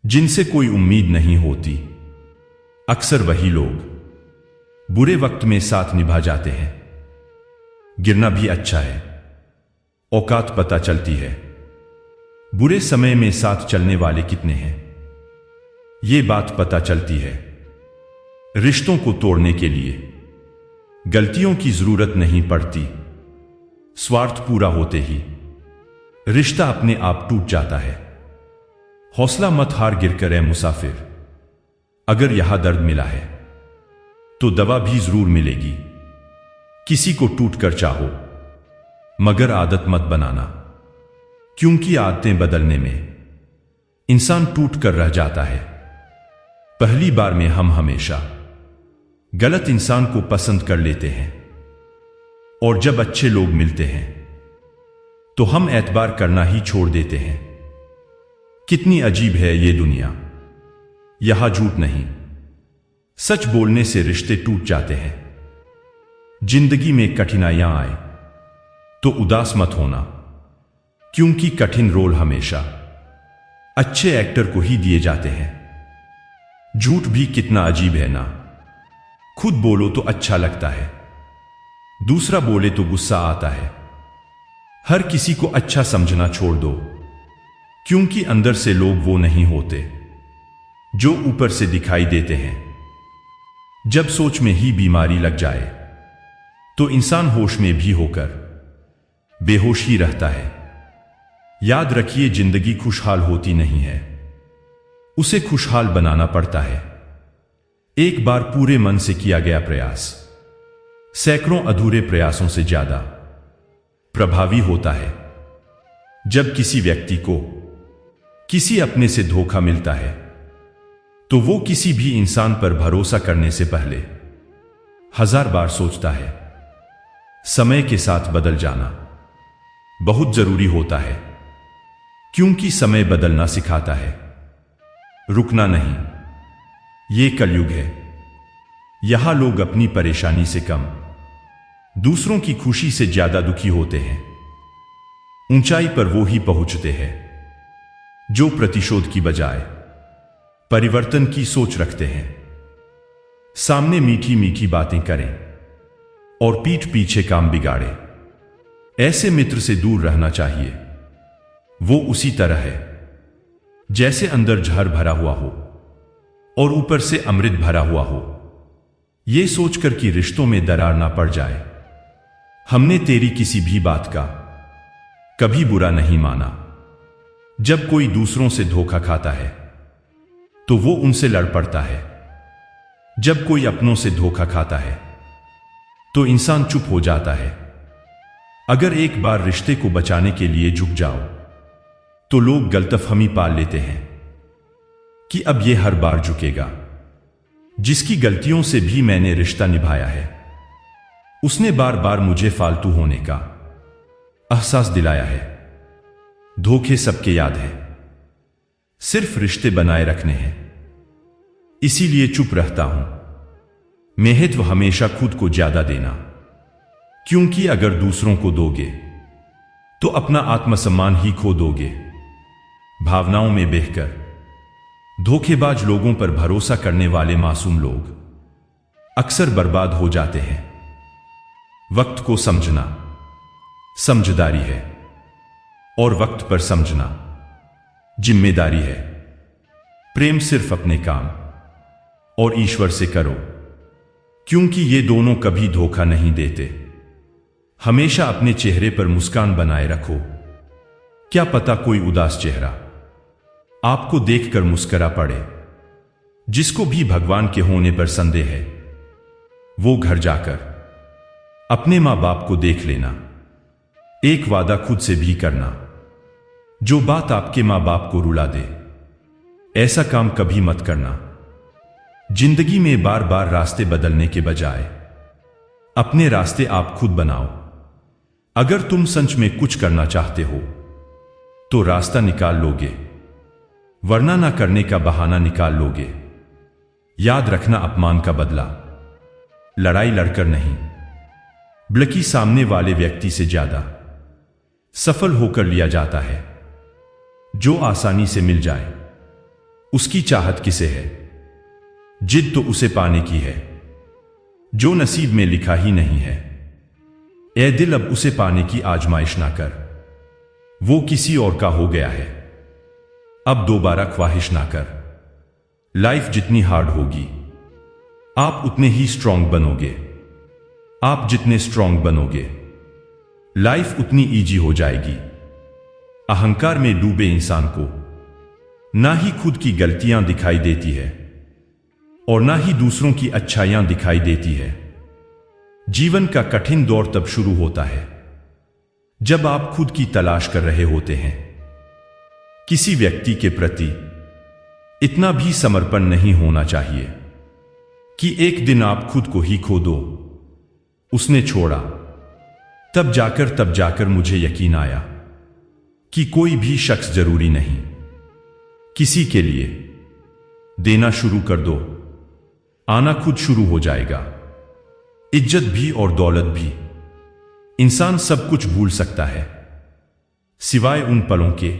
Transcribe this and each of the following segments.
जिनसे कोई उम्मीद नहीं होती। अक्सर वही लोग बुरे वक्त में साथ निभा जाते हैं। गिरना भी अच्छा है, औकात पता चलती है। बुरे समय में साथ चलने वाले कितने हैं, ये बात पता चलती है। रिश्तों को तोड़ने के लिए गलतियों की जरूरत नहीं पड़ती। स्वार्थ पूरा होते ही रिश्ता अपने आप टूट जाता है। हौसला मत हार, गिरकर ए मुसाफिर। अगर यहां दर्द मिला है तो दवा भी जरूर मिलेगी। किसी को टूट कर चाहो, मगर आदत मत बनाना, क्योंकि आदतें बदलने में इंसान टूट कर रह जाता है। पहली बार में हम हमेशा गलत इंसान को पसंद कर लेते हैं, और जब अच्छे लोग मिलते हैं तो हम एतबार करना ही छोड़ देते हैं। कितनी अजीब है ये दुनिया। यहां झूठ नहीं, सच बोलने से रिश्ते टूट जाते हैं। जिंदगी में कठिनाइयां आए तो उदास मत होना, क्योंकि कठिन रोल हमेशा अच्छे एक्टर को ही दिए जाते हैं। झूठ भी कितना अजीब है ना। खुद बोलो तो अच्छा लगता है, दूसरा बोले तो गुस्सा आता है। हर किसी को अच्छा समझना छोड़ दो, क्योंकि अंदर से लोग वो नहीं होते जो ऊपर से दिखाई देते हैं। जब सोच में ही बीमारी लग जाए तो इंसान होश में भी होकर बेहोश ही रहता है। याद रखिए, जिंदगी खुशहाल होती नहीं है, उसे खुशहाल बनाना पड़ता है। एक बार पूरे मन से किया गया प्रयास सैकड़ों अधूरे प्रयासों से ज्यादा प्रभावी होता है। जब किसी व्यक्ति को किसी अपने से धोखा मिलता है तो वो किसी भी इंसान पर भरोसा करने से पहले 1000 बार सोचता है। समय के साथ बदल जाना बहुत जरूरी होता है, क्योंकि समय बदलना सिखाता है, रुकना नहीं। ये कलयुग है, यहां लोग अपनी परेशानी से कम दूसरों की खुशी से ज्यादा दुखी होते हैं। ऊंचाई पर वो ही पहुंचते हैं जो प्रतिशोध की बजाय परिवर्तन की सोच रखते हैं। सामने मीठी मीठी बातें करें और पीठ पीछे काम बिगाड़े, ऐसे मित्र से दूर रहना चाहिए। वो उसी तरह है जैसे अंदर जहर भरा हुआ हो और ऊपर से अमृत भरा हुआ हो। ये सोचकर कि रिश्तों में दरार ना पड़ जाए, हमने तेरी किसी भी बात का कभी बुरा नहीं माना। जब कोई दूसरों से धोखा खाता है तो वो उनसे लड़ पड़ता है। जब कोई अपनों से धोखा खाता है तो इंसान चुप हो जाता है। अगर एक बार रिश्ते को बचाने के लिए झुक जाओ तो लोग गलतफहमी पाल लेते हैं कि अब ये हर बार झुकेगा। जिसकी गलतियों से भी मैंने रिश्ता निभाया है, उसने बार बार मुझे फालतू होने का एहसास दिलाया है। धोखे सबके याद है, सिर्फ रिश्ते बनाए रखने हैं। इसीलिए चुप रहता हूं। महत्व हमेशा खुद को ज्यादा देना, क्योंकि अगर दूसरों को दोगे तो अपना आत्मसम्मान ही खो दोगे। भावनाओं में बहकर धोखेबाज लोगों पर भरोसा करने वाले मासूम लोग अक्सर बर्बाद हो जाते हैं। वक्त को समझना समझदारी है, और वक्त पर समझना जिम्मेदारी है। प्रेम सिर्फ अपने काम और ईश्वर से करो, क्योंकि ये दोनों कभी धोखा नहीं देते। हमेशा अपने चेहरे पर मुस्कान बनाए रखो। क्या पता कोई उदास चेहरा आपको देखकर मुस्करा पड़े। जिसको भी भगवान के होने पर संदेह है, वो घर जाकर अपने मां बाप को देख लेना। एक वादा खुद से भी करना, जो बात आपके मां बाप को रुला दे, ऐसा काम कभी मत करना। जिंदगी में बार बार रास्ते बदलने के बजाय अपने रास्ते आप खुद बनाओ। अगर तुम सच में कुछ करना चाहते हो तो रास्ता निकाल लोगे, वरना ना करने का बहाना निकाल लोगे। याद रखना, अपमान का बदला लड़ाई लड़कर नहीं, बल्कि सामने वाले व्यक्ति से ज्यादा सफल होकर लिया जाता है। जो आसानी से मिल जाए उसकी चाहत किसे है? जिद तो उसे पाने की है जो नसीब में लिखा ही नहीं है। ए दिल, अब उसे पाने की आजमाइश ना कर, वो किसी और का हो गया है। अब दोबारा ख्वाहिश ना कर। लाइफ जितनी हार्ड होगी आप उतने ही स्ट्रांग बनोगे। आप जितने स्ट्रांग बनोगे लाइफ उतनी इजी हो जाएगी। अहंकार में डूबे इंसान को ना ही खुद की गलतियां दिखाई देती है और ना ही दूसरों की अच्छाइयां दिखाई देती है। जीवन का कठिन दौर तब शुरू होता है जब आप खुद की तलाश कर रहे होते हैं। किसी व्यक्ति के प्रति इतना भी समर्पण नहीं होना चाहिए कि एक दिन आप खुद को ही खो दो। उसने छोड़ा तब जाकर मुझे यकीन आया कि कोई भी शख्स जरूरी नहीं। किसी के लिए देना शुरू कर दो, आना खुद शुरू हो जाएगा। इज्जत भी और दौलत भी। इंसान सब कुछ भूल सकता है सिवाय उन पलों के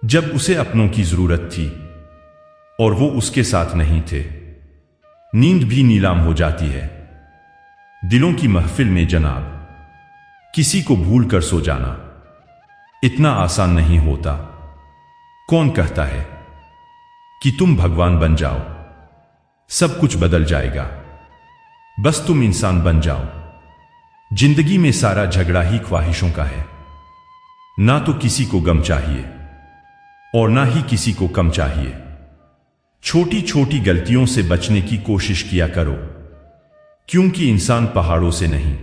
जब उसे अपनों की जरूरत थी और वो उसके साथ नहीं थे। नींद भी नीलाम हो जाती है दिलों की महफिल में जनाब। किसी को भूल कर सो जाना इतना आसान नहीं होता। कौन कहता है कि तुम भगवान बन जाओ, सब कुछ बदल जाएगा। बस तुम इंसान बन जाओ। जिंदगी में सारा झगड़ा ही ख्वाहिशों का है। ना तो किसी को गम चाहिए और ना ही किसी को कम चाहिए। छोटी छोटी गलतियों से बचने की कोशिश किया करो, क्योंकि इंसान पहाड़ों से नहीं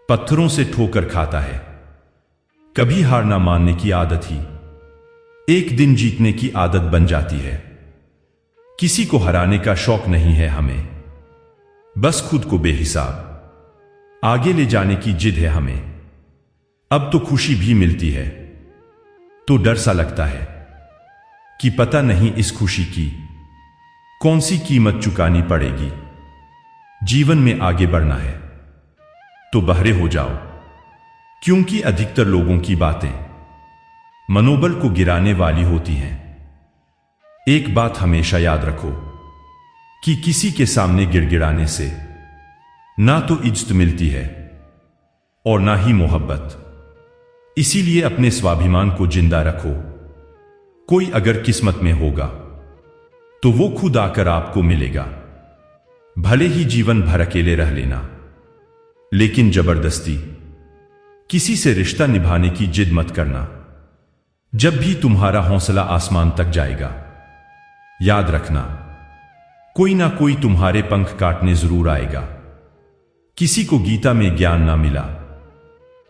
पत्थरों से ठोकर खाता है। कभी हार ना मानने की आदत ही एक दिन जीतने की आदत बन जाती है। किसी को हराने का शौक नहीं है हमें, बस खुद को बेहिसाब आगे ले जाने की जिद है हमें। अब तो खुशी भी मिलती है तो डर सा लगता है कि पता नहीं इस खुशी की कौन सी कीमत चुकानी पड़ेगी। जीवन में आगे बढ़ना है तो बहरे हो जाओ, क्योंकि अधिकतर लोगों की बातें मनोबल को गिराने वाली होती हैं। एक बात हमेशा याद रखो कि किसी के सामने गिड़गिड़ाने से ना तो इज्जत मिलती है और ना ही मोहब्बत। इसीलिए अपने स्वाभिमान को जिंदा रखो। कोई अगर किस्मत में होगा तो वो खुद आकर आपको मिलेगा। भले ही जीवन भर अकेले रह लेना, लेकिन जबरदस्ती किसी से रिश्ता निभाने की जिद मत करना। जब भी तुम्हारा हौसला आसमान तक जाएगा, याद रखना कोई ना कोई तुम्हारे पंख काटने जरूर आएगा। किसी को गीता में ज्ञान ना मिला,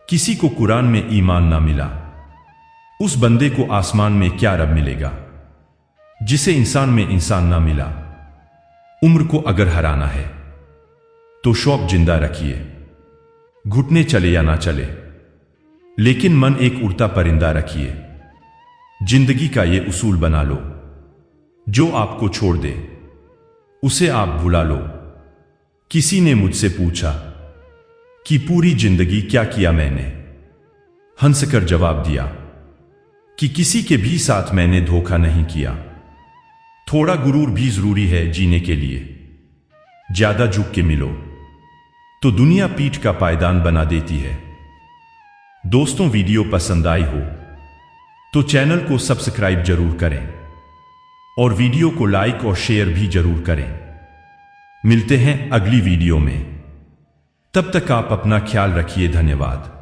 किसी को कुरान में ईमान ना मिला, उस बंदे को आसमान में क्या रब मिलेगा जिसे इंसान में इंसान ना मिला। उम्र को अगर हराना है तो शौक जिंदा रखिए, घुटने चले या ना चले, लेकिन मन एक उड़ता परिंदा रखिए। जिंदगी का ये उसूल बना लो, जो आपको छोड़ दे उसे आप भुला लो। किसी ने मुझसे पूछा कि पूरी जिंदगी क्या किया मैंने, हंसकर जवाब दिया कि किसी के भी साथ मैंने धोखा नहीं किया। थोड़ा गुरूर भी जरूरी है जीने के लिए। ज्यादा झुक के मिलो तो दुनिया पीठ का पायदान बना देती है। दोस्तों, वीडियो पसंद आई हो तो चैनल को सब्सक्राइब जरूर करें और वीडियो को लाइक और शेयर भी जरूर करें। मिलते हैं अगली वीडियो में, तब तक आप अपना ख्याल रखिए। धन्यवाद।